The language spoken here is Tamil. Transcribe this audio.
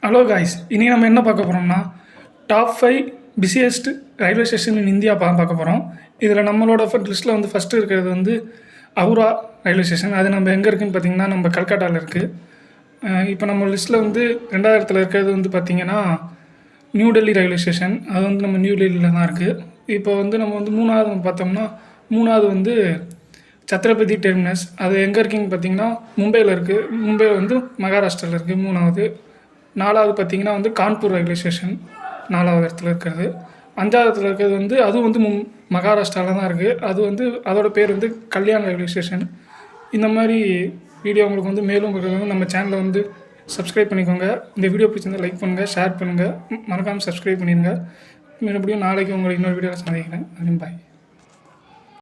ஹலோ காய்ஸ், இனி நம்ம என்ன பார்க்க போகிறோம்னா top 5 busiest railway station in India பார்க்க போகிறோம். இதில் நம்மளோட லிஸ்ட்டில் வந்து ஃபஸ்ட்டு இருக்கிறது வந்து ஹவுரா ரயில்வே ஸ்டேஷன். அது நம்ம எங்கே இருக்குதுன்னு பார்த்தீங்கன்னா நம்ம கல்கட்டாவில் இருக்குது. இப்போ நம்ம லிஸ்ட்டில் வந்து 2,000ல் இருக்கிறது வந்து பார்த்திங்கன்னா நியூ டெல்லி ரயில்வே ஸ்டேஷன். அது வந்து நம்ம நியூ டெல்லியில் தான் இருக்குது. இப்போ வந்து நம்ம வந்து மூணாவது பார்த்தோம்னா மூணாவது வந்து சத்ரபதி டெர்மினஸ். அது எங்கே இருக்குதுன்னு பார்த்தீங்கன்னா மும்பையில் இருக்குது. மும்பை வந்து மகாராஷ்டிராவில் இருக்குது மூணாவது. நாலாவது பார்த்திங்கன்னா வந்து கான்பூர் ரயில்வே ஸ்டேஷன் 4வது இடத்துல இருக்கிறது. 5வது இடத்துல இருக்கிறது வந்து அதுவும் வந்து மகாராஷ்டிராவில் தான் இருக்குது. அது வந்து அதோட பேர் வந்து கல்யாண் ரயில்வே ஸ்டேஷன். இந்த மாதிரி வீடியோ உங்களுக்கு வந்து மேலும் நம்ம சேனலை வந்து சப்ஸ்கிரைப் பண்ணிக்கோங்க. இந்த வீடியோ பிடிச்சிருந்தால் லைக் பண்ணுங்கள், ஷேர் பண்ணுங்கள், மறக்காமல் சப்ஸ்கிரைப் பண்ணிடுங்க. மறுபடியும் நாளைக்கு உங்களை இன்னொரு வீடியோவில் சந்திக்கிறேன். பாய்.